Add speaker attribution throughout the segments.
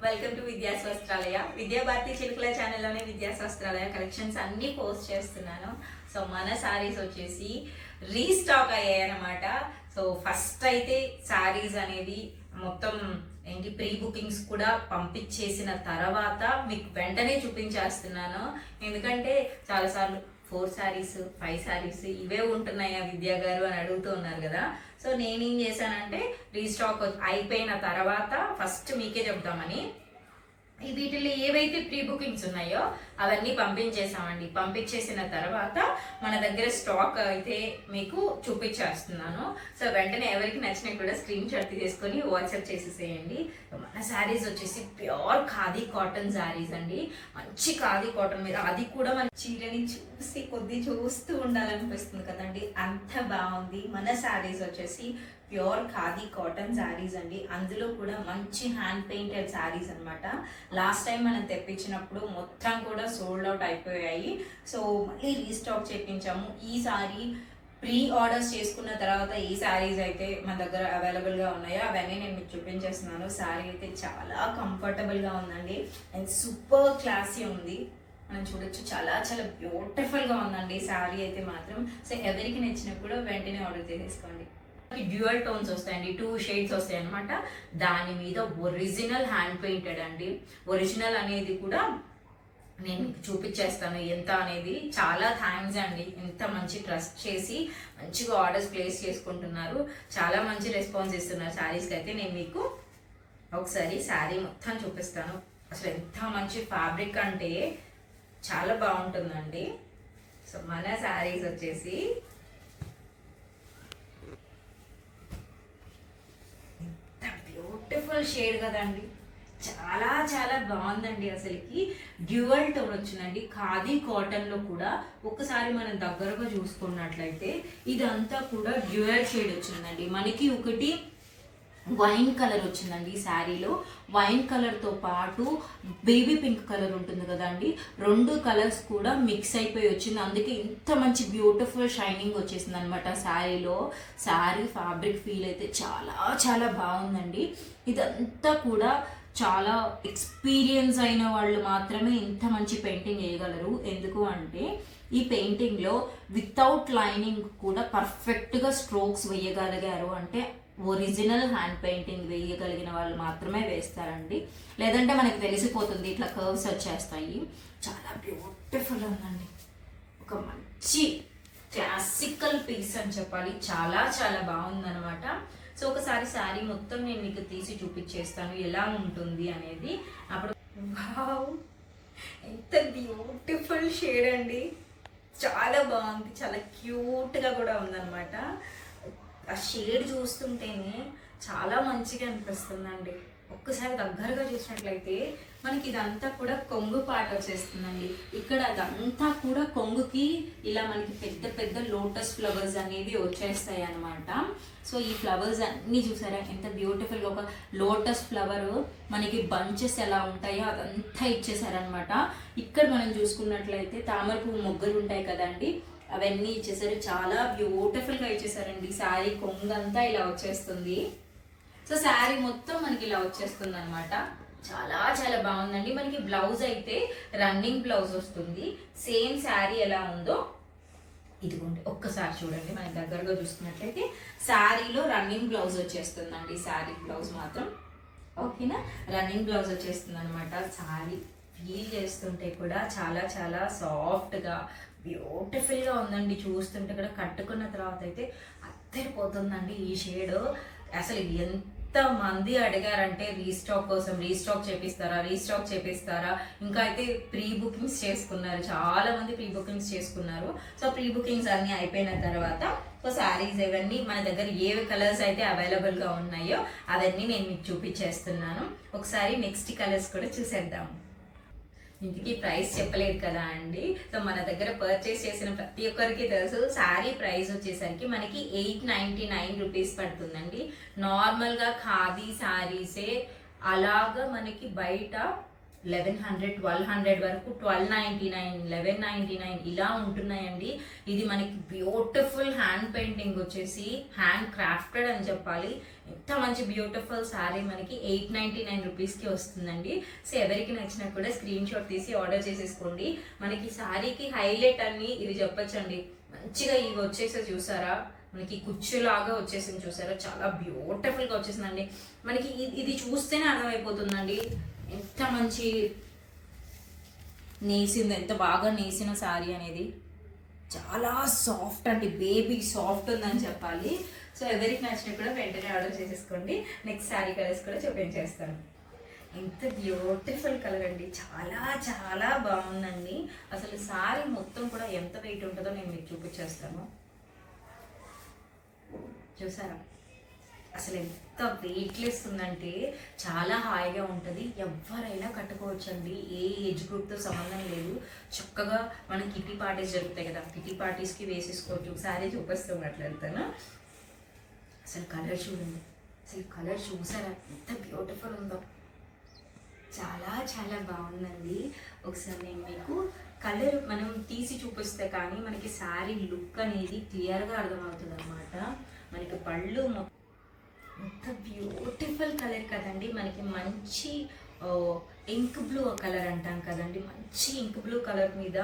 Speaker 1: Welcome to Vidyas Vastralaya. Vidyabharati Chilukala ఛానల్లోనే Vidyas Vastralaya collections అన్నీ post చేస్తున్నాను. సో మన శారీస్ వచ్చేసి రీస్టాక్ అయ్యాయి అనమాట. సో ఫస్ట్ అయితే శారీస్ అనేది మొత్తం ప్రీ బుకింగ్స్ కూడా పంపించేసిన తర్వాత మీకు వెంటనే చూపించేస్తున్నాను. ఎందుకంటే చాలాసార్లు 4 శారీస్ 5 శారీస్ ఇవే ఉంటున్నాయా విద్యా గారు అని అడుగుతూ ఉన్నారు కదా. సో నేనేం చేశానంటే రీస్టాక్ అయిపోయిన తర్వాత ఫస్ట్ మీకే చెప్దామని వీటిలో ఏవైతే ప్రీ బుకింగ్స్ ఉన్నాయో అవన్నీ పంపించేసామండి. పంపించేసిన తర్వాత మన దగ్గర స్టాక్ అయితే మీకు చూపించేస్తున్నాను. సో వెంటనే ఎవరికి నచ్చినా కూడా స్క్రీన్ షాట్ తీసుకొని వాట్సాప్ చేసేసేయండి. మన శారీస్ వచ్చేసి ప్యూర్ ఖాదీ కాటన్ శారీస్ అండి. మంచి ఖాదీ కాటన్ మీద, అది కూడా మన చీరని చూస్తూ ఉండాలనిపిస్తుంది కదండి, అంత బాగుంది. మన శారీస్ వచ్చేసి ప్యూర్ ఖాదీ కాటన్ శారీస్ అండి. అందులో కూడా మంచి హ్యాండ్ పెయింటెడ్ శారీస్ అనమాట. లాస్ట్ టైం మనం తెప్పించినప్పుడు మొత్తం కూడా సోల్డ్ అవుట్ అయిపోయాయి. సో మళ్ళీ రీస్టాక్ చేయించాము. ఈ సారీ ప్రీ ఆర్డర్స్ చేసుకున్న తర్వాత ఈ శారీస్ అయితే మన దగ్గర అవైలబుల్గా ఉన్నాయో అవన్నీ నేను మీకు చూపించేస్తున్నాను. శారీ అయితే చాలా కంఫర్టబుల్గా ఉందండి అండ్ సూపర్ క్లాసీ ఉంది. మనం చూడొచ్చు, చాలా చాలా బ్యూటిఫుల్గా ఉందండి శారీ అయితే మాత్రం. సో ఎవరికి నచ్చినప్పుడు వెంటనే ఆర్డర్ చేసేసుకోండి. డ్యూయల్ టోన్స్ వస్తాయండి, 2 షేడ్స్ వస్తాయి అనమాట. దాని మీద ఒరిజినల్ హ్యాండ్ పెయింటెడ్ అండి. ఒరిజినల్ అనేది కూడా నేను మీకు చూపించేస్తాను ఎంత అనేది. చాలా థ్యాంక్స్ అండి, ఎంత మంచి ట్రస్ట్ చేసి మంచిగా ఆర్డర్స్ ప్లేస్ చేసుకుంటున్నారు. చాలా మంచి రెస్పాన్స్ ఇస్తున్నారు శారీస్కి అయితే. నేను మీకు ఒకసారి శారీ మొత్తం చూపిస్తాను. అసలు ఎంత మంచి ఫ్యాబ్రిక్ అంటే చాలా బాగుంటుందండి. సో మన శారీస్ వచ్చేసి బ్యూటిఫుల్ షేడ్ కదండి, చాలా చాలా బాగుందండి. అసలుకి డ్యూయల్ టోన్ వచ్చిందండి ఖాదీ కాటన్ లో కూడా. ఒకసారి మనం దగ్గరగా చూసుకున్నట్లయితే ఇదంతా కూడా డ్యూయల్ షేడ్ వచ్చిందండి. మనకి ఒకటి వైన్ కలర్ వచ్చిందండి ఈ శారీలో. వైన్ కలర్తో పాటు బేబీ పింక్ కలర్ ఉంటుంది కదండి, 2 కలర్స్ కూడా మిక్స్ అయిపోయి వచ్చింది. అందుకే ఇంత మంచి బ్యూటిఫుల్ షైనింగ్ వచ్చేసింది అనమాట శారీలో. శారీ ఫ్యాబ్రిక్ ఫీల్ అయితే చాలా చాలా బాగుందండి. ఇదంతా కూడా చాలా ఎక్స్పీరియన్స్ అయిన వాళ్ళు మాత్రమే ఇంత మంచి పెయింటింగ్ వేయగలరు. ఎందుకు అంటే ఈ పెయింటింగ్లో వితౌట్ లైనింగ్ కూడా పర్ఫెక్ట్గా స్ట్రోక్స్ వేయగలిగారు అంటే ఒరిజినల్ హ్యాండ్ పెయింటింగ్ వేయగలిగిన వాళ్ళు మాత్రమే వేస్తారండి. లేదంటే మనకి తెలిసిపోతుంది, ఇట్లా కర్వ్స్ వచ్చేస్తాయి. చాలా బ్యూటిఫుల్ ఉందండి, ఒక మంచి క్లాసికల్ పీస్ అని చెప్పాలి. చాలా చాలా బాగుందనమాట. సో ఒకసారి శారీ మొత్తం నేను మీకు తీసి చూపించేస్తాను ఎలా ఉంటుంది అనేది. అప్పుడు వావ్, ఎంత బ్యూటిఫుల్ షేడ్ అండి, చాలా బాగుంది, చాలా క్యూట్గా కూడా ఉందన్నమాట. ఆ షేడ్ చూస్తుంటేనే చాలా మంచిగా అనిపిస్తుందండి. ఒక్కసారి దగ్గరగా చూసినట్లయితే మనకి ఇదంతా కూడా కొంగు పాట వచ్చేస్తుందండి. ఇక్కడ అదంతా కూడా కొంగుకి ఇలా మనకి పెద్ద పెద్ద లోటస్ ఫ్లవర్స్ అనేవి వచ్చేస్తాయి అనమాట. సో ఈ ఫ్లవర్స్ అన్నీ చూసారా ఎంత బ్యూటిఫుల్గా, ఒక లోటస్ ఫ్లవర్ మనకి బంచెస్ ఎలా ఉంటాయో అదంతా ఇచ్చేసారనమాట. ఇక్కడ మనం చూసుకున్నట్లయితే తామర పువ్వు మొగ్గలు ఉంటాయి కదండి, అవన్నీ ఇచ్చేసారు. చాలా బ్యూటిఫుల్గా ఇచ్చేసారండి. శారీ కొంగంతా ఇలా వచ్చేస్తుంది. సో శారీ మొత్తం మనకి ఇలా వచ్చేస్తుంది అనమాట. చాలా చాలా బాగుందండి. మనకి బ్లౌజ్ అయితే రన్నింగ్ బ్లౌజ్ వస్తుంది. సేమ్ శారీ ఎలా ఉందో ఇదిగోండి, ఒక్కసారి చూడండి. మనకి దగ్గరగా చూసుకున్నట్లయితే శారీలో రన్నింగ్ బ్లౌజ్ వచ్చేస్తుందండి. శారీ బ్లౌజ్ మాత్రం ఓకేనా, రన్నింగ్ బ్లౌజ్ వచ్చేస్తుంది అనమాట. శారీ ఫీల్ చేస్తుంటే కూడా చాలా చాలా సాఫ్ట్గా బ్యూటిఫుల్గా ఉందండి. చూస్తుంటే కూడా కట్టుకున్న తర్వాత అయితే అద్దరిపోతుందండి ఈ షేడ్. అసలు ఎంత మంది అడిగారంటే రీస్టాక్ కోసం, రీస్టాక్ చేపిస్తారా. ఇంకా అయితే ప్రీ బుకింగ్స్ చేసుకున్నారు, చాలా మంది ప్రీ బుకింగ్స్ చేసుకున్నారు. సో ప్రీ బుకింగ్స్ అన్నీ అయిపోయిన తర్వాత సో శారీస్ ఇవన్నీ మన దగ్గర ఏవి కలర్స్ అయితే అవైలబుల్గా ఉన్నాయో అవన్నీ నేను మీకు చూపించేస్తున్నాను. ఒకసారి నెక్స్ట్ కలర్స్ కూడా చూసేద్దాము. ఇంటికి ప్రైస్ చెప్పలేదు కదా అండి. సో మన దగ్గర పర్చేస్ చేసిన ప్రతి ఒక్కరికి తెలుసు, శారీ ప్రైస్ వచ్చేసరికి మనకి 899 రూపీస్ పడుతుందండి. నార్మల్గా ఖాదీ శారీసే అలాగా మనకి బయట 1100, 1200 వరకు, 1299, 1199 ఇలా ఉంటున్నాయండి. ఇది మనకి బ్యూటిఫుల్ హ్యాండ్ పెయింటింగ్ వచ్చేసి హ్యాండ్ క్రాఫ్టెడ్ అని చెప్పాలి. ఎంత మంచి బ్యూటిఫుల్ శారీ మనకి 899 రూపీస్కి వస్తుందండి. సో ఎవరికి నచ్చినా కూడా స్క్రీన్ షాట్ తీసి ఆర్డర్ చేసేసుకోండి. మనకి శారీకి హైలైట్ అని ఇది చెప్పొచ్చండి. మంచిగా ఇవి వచ్చేసి చూసారా, మనకి కుచ్చులాగా వచ్చేసింది చూసారా, చాలా బ్యూటిఫుల్గా వచ్చేసిందండి. మనకి ఇది చూస్తేనే అర్థమైపోతుందండి ఎంత మంచి నేసింది, ఎంత బాగా నేసిన శారీ అనేది. చాలా సాఫ్ట్ అండి, బేబీ సాఫ్ట్ ఉందని చెప్పాలి. సో ఎవరికి నచ్చినా కూడా వెంటనే ఆర్డర్ చేసేసుకోండి. నెక్స్ట్ శారీ కలర్స్ కూడా చూపించేస్తాను. ఎంత బ్యూటిఫుల్ కలర్ అండి, చాలా చాలా బాగుందండి. అసలు శారీ మొత్తం కూడా ఎంత వెయిట్ ఉంటుందో నేను మీకు చూపించేస్తాను. చూసారా అసలు ఎంత వెయిట్లెస్ ఉందంటే చాలా హాయిగా ఉంటుంది. ఎవరైనా కట్టుకోవచ్చండి, ఏ ఏజ్ గ్రూప్తో సంబంధం లేదు. చక్కగా మన కిటీ పార్టీస్ జరుగుతాయి కదా, కిటీ పార్టీస్కి వేసేసుకోవచ్చు. శారీ చూపిస్తూ మాట్లాడతాను. అసలు కలర్ చూడండి, అసలు కలర్ చూసారా ఎంత బ్యూటిఫుల్ ఉందో, చాలా చాలా బాగుందండి. ఒకసారి నేను మీకు కలర్ మనం తీసి చూపిస్తే కానీ మనకి శారీ లుక్ అనేది క్లియర్గా అర్థమవుతుంది అనమాట. మనకి పళ్ళు ఎంత బ్యూటిఫుల్ కలర్ కదండి. మనకి మంచి ఇంక్ బ్లూ కలర్ అంటాం కదండి, మంచి ఇంక్ బ్లూ కలర్ మీద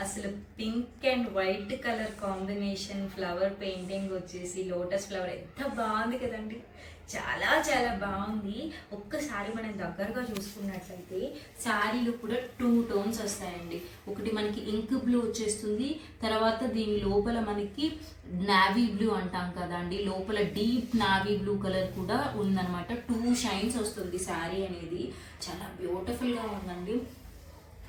Speaker 1: అసలు pink and white colour combination, flower painting వచ్చేసి లోటస్ ఫ్లవర్, ఎంత బాగుంది కదండి, చాలా చాలా బాగుంది. ఒక్కసారి మనం దగ్గరగా చూసుకున్నట్లయితే శారీలో కూడా 2 టోన్స్ వస్తాయండి. ఒకటి మనకి ఇంక్ బ్లూ వచ్చేస్తుంది, తర్వాత దీని లోపల మనకి నావీ బ్లూ అంటాం కదండి, లోపల డీప్ నావీ బ్లూ కలర్ కూడా ఉందన్నమాట. 2 షైన్స్ వస్తుంది శారీ అనేది, చాలా బ్యూటిఫుల్గా ఉందండి.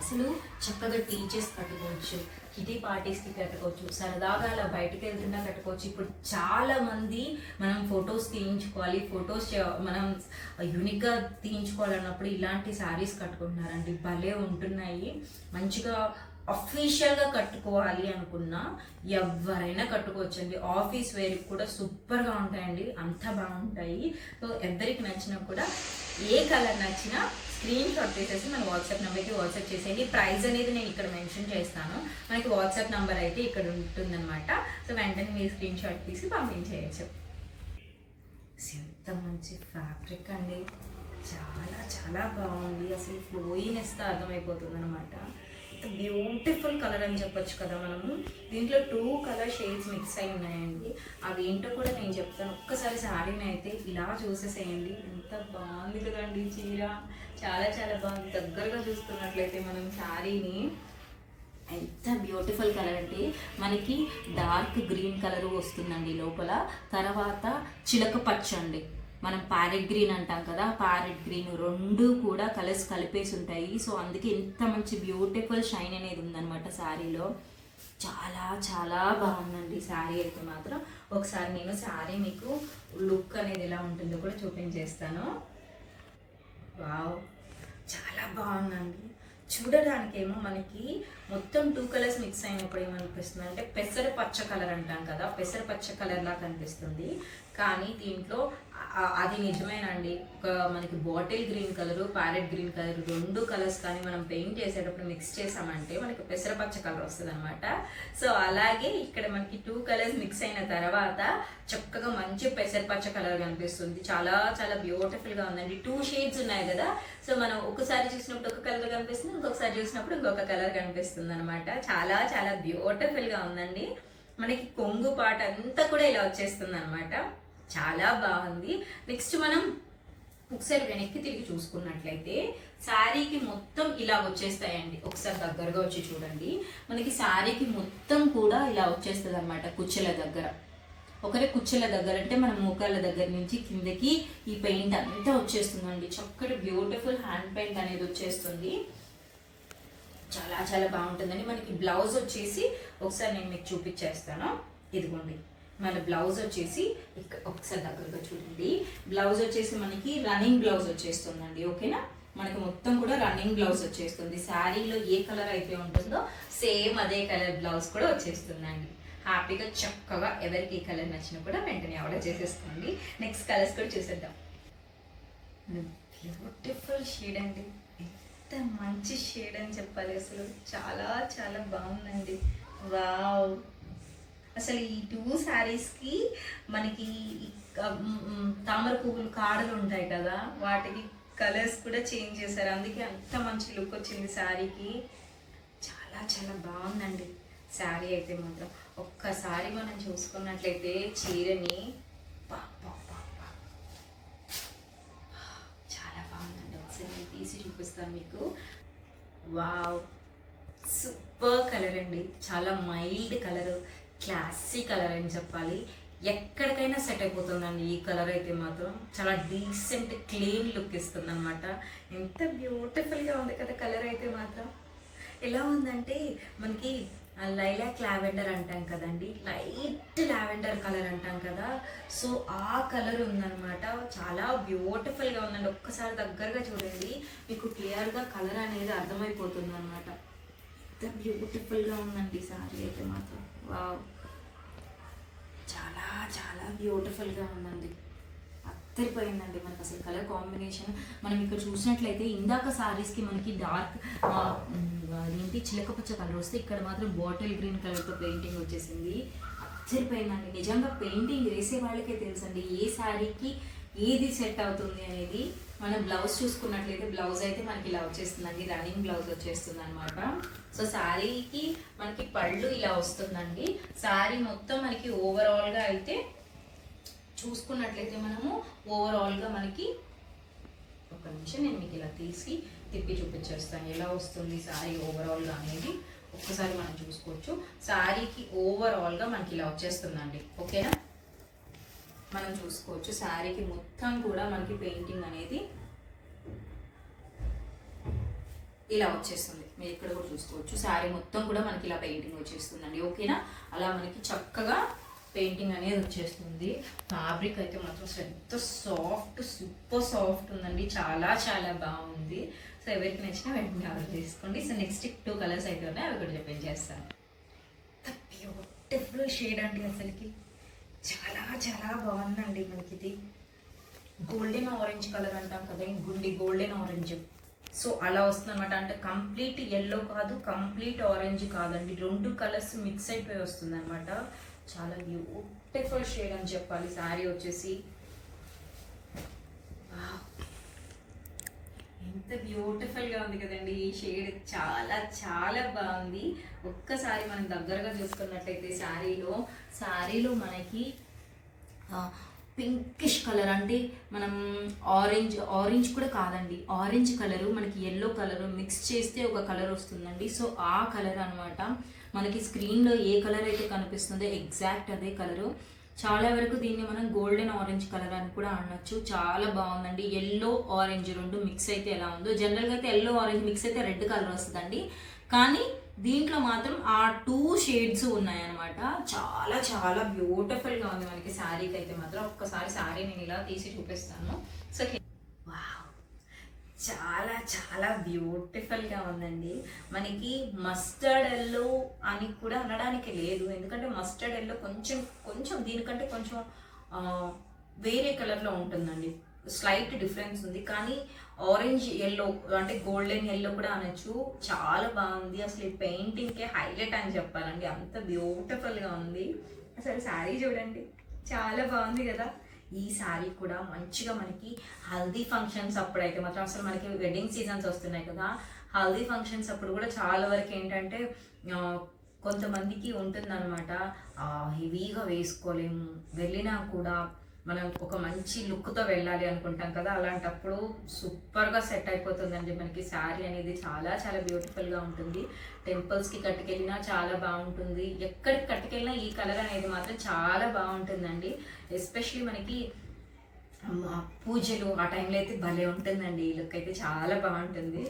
Speaker 1: అసలు చక్కగా టీచర్స్ కట్టుకోవచ్చు, కిటీ పార్టీస్కి కట్టుకోవచ్చు, సరదాగా అలా బయటకు వెళ్తున్నా కట్టుకోవచ్చు. ఇప్పుడు చాలా మంది మనం ఫొటోస్ తీయించుకోవాలి, ఫొటోస్ మనం యూనిక్గా తీయించుకోవాలన్నప్పుడు ఇలాంటి శారీస్ కట్టుకుంటున్నారండి, భలే ఉంటున్నాయి. మంచిగా అఫీషియల్గా కట్టుకోవాలి అనుకున్నా ఎవరైనా కట్టుకోవచ్చండి. ఆఫీస్ వేర్కి కూడా సూపర్గా ఉంటాయండి, అంత బాగుంటాయి. సో ఎవరికి నచ్చినా కూడా ఏ కలర్ నచ్చినా స్క్రీన్ షాట్ తీసేసి మన వాట్సాప్ నెంబర్కి వాట్సాప్ చేసేయండి. ప్రైస్ అనేది నేను ఇక్కడ మెన్షన్ చేస్తాను, మనకి వాట్సాప్ నెంబర్ అయితే ఇక్కడ ఉంటుందన్నమాట. సో వెంటనే మీరు స్క్రీన్ షాట్ తీసి పంపించేయచ్చు. ఎంత మంచి ఫ్యాబ్రిక్ అండి, చాలా చాలా బాగుంది. అసలు ఫ్లోయినెస్తో అర్థమైపోతుంది అనమాట. బ్యూటిఫుల్ కలర్ అని చెప్పొచ్చు కదా మనము. దీంట్లో 2 కలర్ షేడ్స్ మిక్స్ అయి ఉన్నాయండి, అవి ఏంటో కూడా నేను చెప్తాను. ఒక్కసారి శారీని అయితే ఇలా చూసేసేయండి, ఎంత బాగుంది కదండి చీర, చాలా చాలా బాగుంది. దగ్గరగా చూస్తున్నట్లయితే మనం శారీని ఎంత బ్యూటిఫుల్ కలర్ అంటే మనకి డార్క్ గ్రీన్ కలర్ వస్తుందండి లోపల, తర్వాత చిలక పచ్చ అండి, మనం ప్యారెట్ గ్రీన్ అంటాం కదా, ప్యారెట్ గ్రీన్ 2 కూడా కలర్స్ కలిపేసి ఉంటాయి. సో అందుకే ఎంత మంచి బ్యూటిఫుల్ షైన్ అనేది ఉందన్నమాట శారీలో. చాలా చాలా బాగుందండి శారీ అయితే మాత్రం. ఒకసారి నేను శారీ మీకు లుక్ అనేది ఎలా ఉంటుందో కూడా చూపించేస్తాను. వావ్, చాలా బాగుందండి. చూడడానికేమో మనకి మొత్తం 2 కలర్స్ మిక్స్ అయినప్పుడు ఏమనిపిస్తుంది అంటే పెసర పచ్చ కలర్ అంటాం కదా, పెసర పచ్చ కలర్ లా కనిపిస్తుంది. కానీ దీంట్లో అది నిజమేనండి, ఒక మనకి bottle green colour, parrot green colour 2 colours కానీ మనం పెయింట్ చేసేటప్పుడు మిక్స్ చేసామంటే మనకి పెసరపచ్చ కలర్ వస్తుంది అనమాట. సో అలాగే ఇక్కడ మనకి 2 కలర్స్ మిక్స్ అయిన తర్వాత చక్కగా మంచి పెసరపచ్చ కలర్ కనిపిస్తుంది. చాలా చాలా బ్యూటిఫుల్గా ఉందండి. 2 షేడ్స్ ఉన్నాయి కదా, సో మనం ఒకసారి చూసినప్పుడు ఒక కలర్ కనిపిస్తుంది, ఇంకొకసారి చూసినప్పుడు ఇంకొక కలర్ కనిపిస్తుంది అనమాట. చాలా చాలా బ్యూటిఫుల్గా ఉందండి. మనకి కొంగు పాట అంతా కూడా ఇలా వచ్చేస్తుంది అనమాట, చాలా బాగుంది. నెక్స్ట్ మనం ఒకసారి వెనక్కి తిరిగి చూసుకున్నట్లయితే శారీకి మొత్తం ఇలా వచ్చేస్తాయండి. ఒకసారి దగ్గరగా వచ్చి చూడండి, మనకి శారీకి మొత్తం కూడా ఇలా వచ్చేస్తుంది అనమాట. కుచ్చెల దగ్గర కుచ్చెల దగ్గర అంటే మన మోకాళ్ళ దగ్గర నుంచి కిందకి ఈ పెయింట్ అంతా వచ్చేస్తుందండి. చక్కటి బ్యూటిఫుల్ హ్యాండ్ పెయింట్ అనేది వచ్చేస్తుంది, చాలా చాలా బాగుంటుందండి. మనకి బ్లౌజ్ వచ్చేసి ఒకసారి నేను మీకు చూపించేస్తాను. ఇదిగోండి మన బ్లౌజ్ వచ్చేసి ఒకసారి దగ్గరగా చూడండి. బ్లౌజ్ వచ్చేసి మనకి రన్నింగ్ బ్లౌజ్ వచ్చేస్తుందండి. ఓకేనా, మనకి మొత్తం కూడా రన్నింగ్ బ్లౌజ్ వచ్చేస్తుంది. శారీలో ఏ కలర్ అయితే ఉంటుందో సేమ్ అదే కలర్ బ్లౌజ్ కూడా వచ్చేస్తుందండి. హ్యాపీగా చక్కగా ఎవరికి ఏ కలర్ నచ్చినా కూడా వెంటనే ఆర్డర్ చేసేసుకోండి. నెక్స్ట్ కలర్స్ కూడా చూసేద్దాం. బ్యూటిఫుల్ షేడ్ అండి, ఎంత మంచి షేడ్ అని చెప్పాలి, అసలు చాలా చాలా బాగుందండి. వావ్, అసలు ఈ 2 శారీస్కి మనకి తామర పువ్వులు కాడలు ఉంటాయి కదా, వాటికి కలర్స్ కూడా చేంజ్ చేశారు, అందుకే అంత మంచి లుక్ వచ్చింది శారీకి. చాలా చాలా బాగుందండి శారీ అయితే మాత్రం. ఒక్కసారి మనం చూసుకున్నట్లయితే చీరని చాలా బాగుందండి. ఒకసారి నేను తీసి చూపిస్తాను మీకు. వావ్, సూపర్ కలర్ అండి, చాలా మైల్డ్ కలర్, క్లాసీ కలర్ అని చెప్పాలి. ఎక్కడికైనా సెట్ అయిపోతుందండి ఈ కలర్ అయితే మాత్రం. చాలా డీసెంట్ క్లీన్ లుక్ ఇస్తుంది అనమాట. ఎంత బ్యూటిఫుల్గా ఉంది కదా కలర్ అయితే మాత్రం. ఎలా ఉందంటే మనకి లైలాక్ లావెండర్ అంటాం కదండి, లైట్ లావెండర్ కలర్ అంటాం కదా, సో ఆ కలర్ ఉందన్నమాట. చాలా బ్యూటిఫుల్గా ఉందండి. ఒక్కసారి దగ్గరగా చూడండి, మీకు క్లియర్గా కలర్ అనేది అర్థమైపోతుంది అనమాట. ఎంత బ్యూటిఫుల్గా ఉందండి సారీ అయితే మాత్రం. వావ్, చాలా చాలా బ్యూటిఫుల్గా ఉందండి. అద్దరిపోయిందండి మనకు అసలు కలర్ కాంబినేషన్. మనం ఇక్కడ చూసినట్లయితే ఇందాక సారీస్కి మనకి డార్క్ ఏంటి చిలకపచ్చ కలర్ వస్తే, ఇక్కడ మాత్రం బాటిల్ గ్రీన్ కలర్తో పెయింటింగ్ వచ్చేసింది. అద్దరిపోయిందండి. నిజంగా పెయింటింగ్ వేసే వాళ్ళకే తెలుసండి ఏ శారీకి ఏది సెట్ అవుతుంది అనేది. మనం బ్లౌజ్ చూసుకున్నట్లయితే బ్లౌజ్ అయితే మనకి ఇలా వచ్చేస్తుందండి, రన్నింగ్ బ్లౌజ్ వచ్చేస్తుంది అనమాట. సో శారీకి మనకి పళ్ళు ఇలా వస్తుందండి. శారీ మొత్తం మనకి ఓవరాల్గా అయితే చూసుకున్నట్లయితే మనము ఓవరాల్గా మనకి, ఒక నిమిషం నేను మీకు ఇలా తీసి తిప్పి చూపించేస్తాను ఎలా వస్తుంది శారీ ఓవరాల్గా అనేది. ఒక్కసారి మనం చూసుకోవచ్చు. శారీకి ఓవరాల్గా మనకి ఇలా వచ్చేస్తుందండి, ఓకేనా. మనం చూసుకోవచ్చు శారీకి మొత్తం కూడా మనకి పెయింటింగ్ అనేది ఇలా వచ్చేస్తుంది. మీరు ఇక్కడ కూడా చూసుకోవచ్చు శారీ మొత్తం కూడా మనకి ఇలా పెయింటింగ్ వచ్చేస్తుందండి, ఓకేనా. అలా మనకి చక్కగా పెయింటింగ్ అనేది వచ్చేస్తుంది. ఫ్యాబ్రిక్ అయితే మాత్రం ఎంత సాఫ్ట్, సూపర్ సాఫ్ట్ ఉందండి, చాలా చాలా బాగుంది. సో ఎవరికి నచ్చినా వెంటనే ఆర్డర్ చేసుకోండి. సో నెక్స్ట్ 2 కలర్స్ అయితే ఉన్నాయి, అవి కూడా చూపించేస్తాను. బ్యూటిఫుల్ షేడ్ అండి, అసలుకి చాలా చాలా బాగుందండి. మనకి ఇది గోల్డెన్ ఆరెంజ్ కలర్ అంటాం కదా, గుండి గోల్డెన్ ఆరెంజ్, సో అలా వస్తుంది అనమాట. అంటే కంప్లీట్ ఎల్లో కాదు, కంప్లీట్ ఆరెంజ్ కాదండి, 2 కలర్స్ మిక్స్ అయిపోయి వస్తుంది అనమాట. చాలా బ్యూటిఫుల్ షేడ్ అని చెప్పాలి శారీ వచ్చేసి. ఎంత బ్యూటిఫుల్గా ఉంది కదండి ఈ షేడ్, చాలా చాలా బాగుంది. ఒక్కసారి మనం దగ్గరగా చూసుకున్నట్లయితే శారీలో మనకి పింకిష్ కలర్, అంటే మనం ఆరెంజ్ కూడా కాదండి, ఆరెంజ్ కలరు మనకి ఎల్లో కలరు మిక్స్ చేస్తే ఒక కలర్ వస్తుందండి. సో ఆ కలర్ అనమాట. మనకి స్క్రీన్లో ఏ కలర్ అయితే కనిపిస్తుందో ఎగ్జాక్ట్ అదే కలరు. చాలా వరకు దీన్ని మనం గోల్డెన్ ఆరెంజ్ కలర్ అని కూడా అనొచ్చు. చాలా బాగుందండి. ఎల్లో ఆరెంజ్ 2 మిక్స్ అయితే ఎలా ఉందో, జనరల్గా అయితే ఎల్లో ఆరెంజ్ మిక్స్ అయితే రెడ్ కలర్ వస్తుందండి, కానీ దీంట్లో మాత్రం ఆ 2 షేడ్స్ ఉన్నాయన్నమాట. చాలా చాలా బ్యూటిఫుల్గా ఉంది మనకి శారీకి అయితే మాత్రం. ఒక్కసారి శారీ నేను ఇలా తీసి చూపిస్తాను. సో వావ్, చాలా చాలా బ్యూటిఫుల్గా ఉందండి. మనకి మస్టర్డ్ ఎల్లో అని కూడా అనడానికి లేదు, ఎందుకంటే మస్టర్డ్ ఎల్లో కొంచెం దీనికంటే కొంచెం వేరే కలర్లో ఉంటుందండి, స్లైట్ డిఫరెన్స్ ఉంది. కానీ ఆరెంజ్ ఎల్లో అంటే గోల్డెన్ ఎల్లో కూడా అనొచ్చు. చాలా బాగుంది అసలు. ఈ పెయింటింగ్కే హైలైట్ అని చెప్పాలండి, అంత బ్యూటిఫుల్గా ఉంది. అసలు శారీ చూడండి, చాలా బాగుంది కదా. ఈ శారీ కూడా మంచిగా మనకి హల్దీ ఫంక్షన్స్ అప్పుడైతే మాత్రం, అసలు మనకి వెడ్డింగ్ సీజన్స్ వస్తున్నాయి కదా, హల్దీ ఫంక్షన్స్ అప్పుడు కూడా చాలా వరకు ఏంటంటే కొంతమందికి ఉంటుందన్నమాట, హెవీగా వేసుకోలేము, వెళ్ళినా కూడా మనం ఒక మంచి లుక్తో వెళ్ళాలి అనుకుంటాం కదా, అలాంటప్పుడు సూపర్గా సెట్ అయిపోతుందండి మనకి శారీ అనేది. చాలా చాలా బ్యూటిఫుల్గా ఉంటుంది. టెంపుల్స్కి కట్టుకెళ్ళినా చాలా బాగుంటుంది, ఎక్కడికి కట్టుకెళ్ళినా ఈ కలర్ అనేది మాత్రం చాలా బాగుంటుందండి. ఎస్పెషలీ మనకి పూజలు ఆ టైంలో అయితే భలే ఉంటుందండి, ఈ లుక్ అయితే చాలా బాగుంటుంది.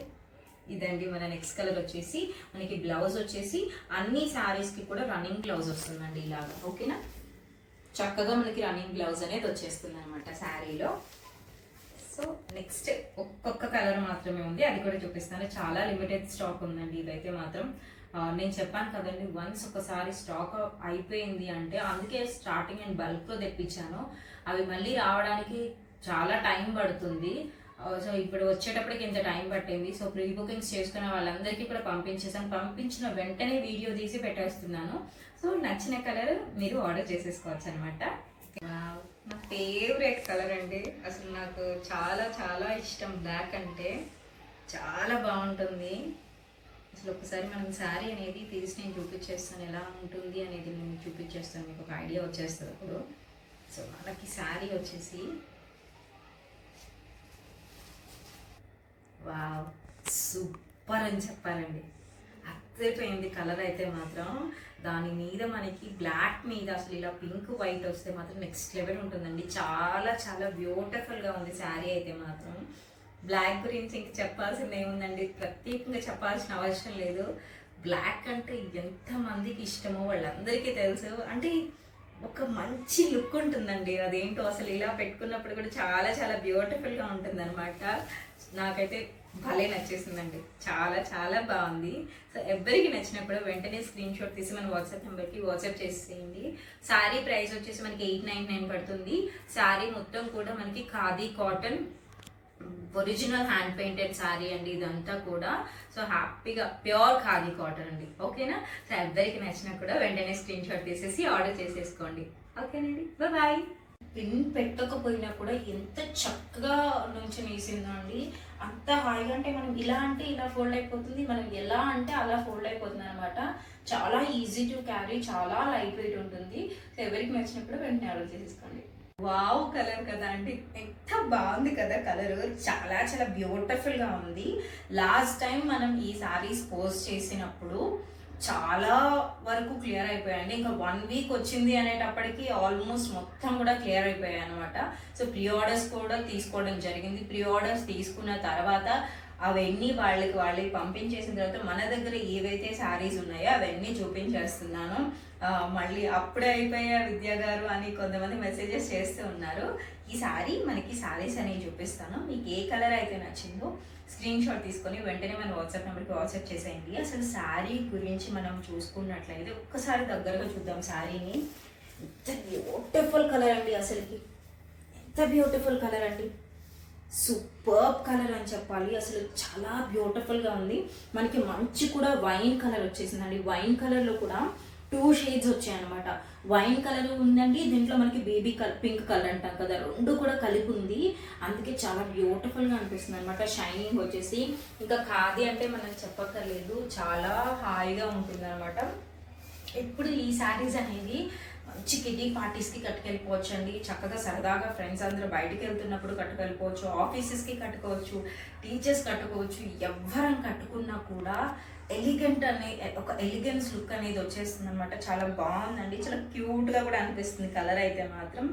Speaker 1: ఇదండి మన నెక్స్ట్ కలర్ వచ్చేసి మనకి బ్లౌజ్ వచ్చేసి అన్ని శారీస్కి కూడా రన్నింగ్ బ్లౌజ్ వస్తుందండి ఇలాగా, ఓకేనా. చక్కగా మనకి రన్నింగ్ బ్లౌజ్ అనేది వచ్చేస్తుంది అనమాట శారీలో. సో నెక్స్ట్ ఒక్కొక్క కలర్ మాత్రమే ఉంది, అది కూడా చూపిస్తాను. చాలా లిమిటెడ్ స్టాక్ ఉందండి ఇదైతే మాత్రం. నేను చెప్పాను కదండి, వన్స్ ఒకసారి స్టాక్ అయిపోయింది అంటే, అందుకే స్టార్టింగ్ అండ్ బల్క్లో తెప్పించాను. అవి మళ్ళీ రావడానికి చాలా టైం పడుతుంది. సో ఇప్పుడు వచ్చేటప్పటికి ఇంత టైం పట్టింది. సో ప్రీ బుకింగ్స్ చేసుకున్న వాళ్ళందరికీ కూడా పంపించేసాను. పంపించిన వెంటనే వీడియో తీసి పెట్టేస్తున్నాను. సో నచ్చిన కలర్ మీరు ఆర్డర్ చేసేసుకోవచ్చు అనమాట. నా ఫేవరెట్ కలర్ అండి, అసలు నాకు చాలా చాలా ఇష్టం. బ్లాక్ అంటే చాలా బాగుంటుంది. అసలు ఒకసారి మనం శారీ అనేది తీసి నేను చూపించేస్తాను, ఎలా ఉంటుంది అనేది నేను చూపించేస్తాను, మీకు ఒక ఐడియా వచ్చేస్తుంది అప్పుడు. సో మనకి శారీ వచ్చేసి వావ్ సూపర్ అని చెప్పాలండి. అద్దరిపోయింది కలర్ అయితే మాత్రం. దాని మీద మనకి బ్లాక్ మీద అసలు ఇలా పింక్ వైట్ వస్తే మాత్రం నెక్స్ట్ లెవెల్ ఉంటుందండి. చాలా చాలా బ్యూటిఫుల్గా ఉంది శారీ అయితే మాత్రం. బ్లాక్ గురించి ఇంక చెప్పాల్సింది ఏముందండి, ప్రత్యేకంగా చెప్పాల్సిన అవసరం లేదు. బ్లాక్ అంటే ఎంతమందికి ఇష్టమో వాళ్ళందరికీ తెలుసు. అంటే ఒక మంచి లుక్ ఉంటుందండి, అదేంటో అసలు ఇలా పెట్టుకున్నప్పుడు కూడా చాలా చాలా బ్యూటిఫుల్గా ఉంటుంది అనమాట. నాకైతే భలే నచ్చేసిందండి, చాలా చాలా బాగుంది. సో ఎవరికి నచ్చినప్పుడు వెంటనే స్క్రీన్ షాట్ తీసి మన వాట్సాప్ నెంబర్కి వాట్సాప్ చేసేయండి. శారీ ప్రైస్ వచ్చేసి మనకి 899 పడుతుంది. శారీ మొత్తం కూడా మనకి khadi cotton original hand painted sari అండి ఇదంతా కూడా. సో హ్యాపీగా ప్యూర్ ఖాదీ కాటన్ అండి, ఓకేనా? సో ఎవరికి నచ్చినా కూడా వెంటనే స్క్రీన్ షాట్ తీసేసి ఆర్డర్ చేసేసుకోండి, ఓకేనండి. బాయ్. పిన్ పెట్టకపోయినా కూడా ఎంత చక్కగా నుంచి వేసిందో అండి, అంత హాయిగా. అంటే మనం ఇలా అంటే ఇలా ఫోల్డ్ అయిపోతుంది, మనం ఎలా అంటే అలా ఫోల్డ్ అయిపోతుంది అనమాట. చాలా ఈజీ టు క్యారీ, చాలా లైట్ వెయిట్ ఉంటుంది. సో ఎవరికి నచ్చినప్పుడు వెంటనే ఆర్డర్ చేసేసుకోండి. వావ్ కలర్ కదా అండి, ఎంత బాగుంది కదా కలర్, చాలా చాలా బ్యూటిఫుల్ గా ఉంది. లాస్ట్ టైం మనం ఈ సారీస్ పోస్ట్ చేసినప్పుడు చాలా వరకు క్లియర్ అయిపోయాయండి. ఇంకా 1 వీక్ వచ్చింది అనేటప్పటికి ఆల్మోస్ట్ మొత్తం కూడా క్లియర్ అయిపోయాయి అనమాట. సో ప్రీ ఆర్డర్స్ కూడా తీసుకోవడం జరిగింది. ప్రీ ఆర్డర్స్ తీసుకున్న తర్వాత అవన్నీ వాళ్ళకి పంపించేసిన తర్వాత మన దగ్గర ఏవైతే శారీస్ ఉన్నాయో అవన్నీ చూపించేస్తున్నాను. మళ్ళీ అప్పుడే అయిపోయా విద్యా గారు అని కొంతమంది మెసేజెస్ చేస్తూ ఉన్నారు. ఈ శారీ మనకి శారీస్ అనేవి చూపిస్తాను. మీకు ఏ కలర్ అయితే నచ్చిందో స్క్రీన్ షాట్ తీసుకొని వెంటనే మన వాట్సాప్ నెంబర్కి వాట్సాప్ చేసేయండి. అసలు శారీ గురించి మనం చూసుకున్నట్లయితే ఒక్కసారి దగ్గరగా చూద్దాం శారీని. ఎంత బ్యూటిఫుల్ కలర్ అండి, అసలుకి ఎంత బ్యూటిఫుల్ కలర్ అండి, సూపర్బ్ కలర్ అని చెప్పాలి. అసలు చాలా బ్యూటిఫుల్గా ఉంది. మనకి మంచి కూడా వైన్ కలర్ వచ్చేసిందండి. వైన్ కలర్లో కూడా 2 షేడ్స్ వచ్చాయన్నమాట. వైన్ కలర్ ఉందండి, దీంట్లో మనకి బేబీ పింక్ కలర్ అంటాం కదా, 2 కూడా కలిపి ఉంది. అందుకే చాలా బ్యూటిఫుల్గా అనిపిస్తుంది అనమాట. షైనింగ్ వచ్చేసి ఇంకా ఖాదీ అంటే మనం చెప్పక్కర్లేదు, చాలా హాయిగా ఉంటుంది అనమాట. ఇప్పుడు ఈ శారీస్ అనేది మంచి కిడ్డీ పార్టీస్కి కట్టుకెళ్ళిపోవచ్చు అండి. చక్కగా సరదాగా ఫ్రెండ్స్ అందరూ బయటికి వెళ్తున్నప్పుడు కట్టుకెళ్ళిపోవచ్చు, ఆఫీసెస్కి కట్టుకోవచ్చు, టీచర్స్ కట్టుకోవచ్చు. ఎవరం కట్టుకున్నా కూడా ఎలిగెంట్ ఒక ఎలిగెన్స్ లుక్ అనేది వచ్చేస్తుంది అనమాట. చాలా బాగుందండి, చాలా క్యూట్గా కూడా అనిపిస్తుంది కలర్ అయితే మాత్రం.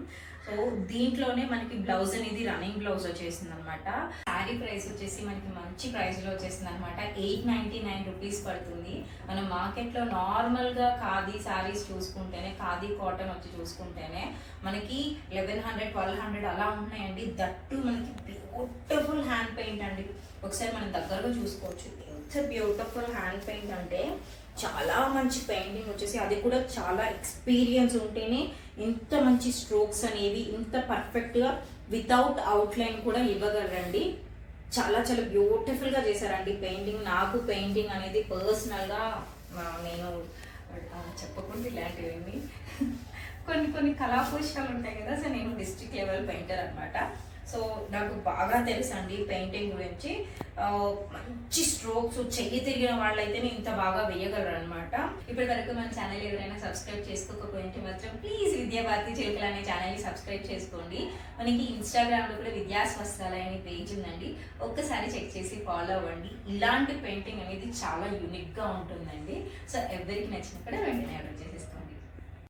Speaker 1: సో దీంట్లోనే మనకి బ్లౌజ్ అనేది రన్నింగ్ బ్లౌజ్ వచ్చేసింది అనమాట. శారీ ప్రైస్ వచ్చేసి మనకి మంచి ప్రైస్లో వచ్చేసింది అనమాట. 899 రూపీస్ పడుతుంది. మనం మార్కెట్లో నార్మల్గా ఖాదీ శారీస్ చూసుకుంటేనే, ఖాదీ కాటన్ వచ్చి చూసుకుంటేనే మనకి 1100, 1200 అలా ఉన్నాయండి. దట్టు మనకి బ్యూటిఫుల్ హ్యాండ్ పెయింట్ అండి. ఒకసారి మనం దగ్గరగా చూసుకోవచ్చు, ఎంత బ్యూటిఫుల్ హ్యాండ్ పెయింట్ అంటే చాలా మంచి పెయింటింగ్ వచ్చేసి, అది కూడా చాలా ఎక్స్పీరియన్స్ ఉంటేనే ఇంత మంచి స్ట్రోక్స్ అనేవి ఇంత పర్ఫెక్ట్గా వితౌట్ అవుట్లైన్ కూడా ఇవ్వగలరండి. చాలా చాలా బ్యూటిఫుల్గా చేశారండి పెయింటింగ్. నాకు పెయింటింగ్ అనేది పర్సనల్గా నేను చెప్పకుండా ఇలాంటివి కొన్ని కళాపోషకాలు ఉంటాయి కదా. సో నేను డిస్ట్రిక్ట్ లెవెల్ పెయింటర్ అనమాట. సో నాకు బాగా తెలుసు అండి పెయింటింగ్ గురించి. మంచి స్ట్రోక్స్ చెయ్యి తిరిగిన వాళ్ళైతే ఇంత బాగా వేయగలరు అనమాట. ఇప్పటి వరకు మన ఛానల్ ఎవరైనా సబ్స్క్రైబ్ చేసుకోకపోయింటే మాత్రం ప్లీజ్ విద్యాభారతి చిలుకలు అనే ఛానల్ని సబ్స్క్రైబ్ చేసుకోండి. మనకి ఇన్స్టాగ్రామ్లో కూడా విద్యాస్ వస్త్రాలయ అనే పేజ్ ఉందండి, ఒక్కసారి చెక్ చేసి ఫాలో అవ్వండి. ఇలాంటి పెయింటింగ్ అనేది చాలా యూనిక్గా ఉంటుందండి. సో ఎవరికి నచ్చినా కూడా వెంటనే ఆర్డర్ చేసేసుకోండి.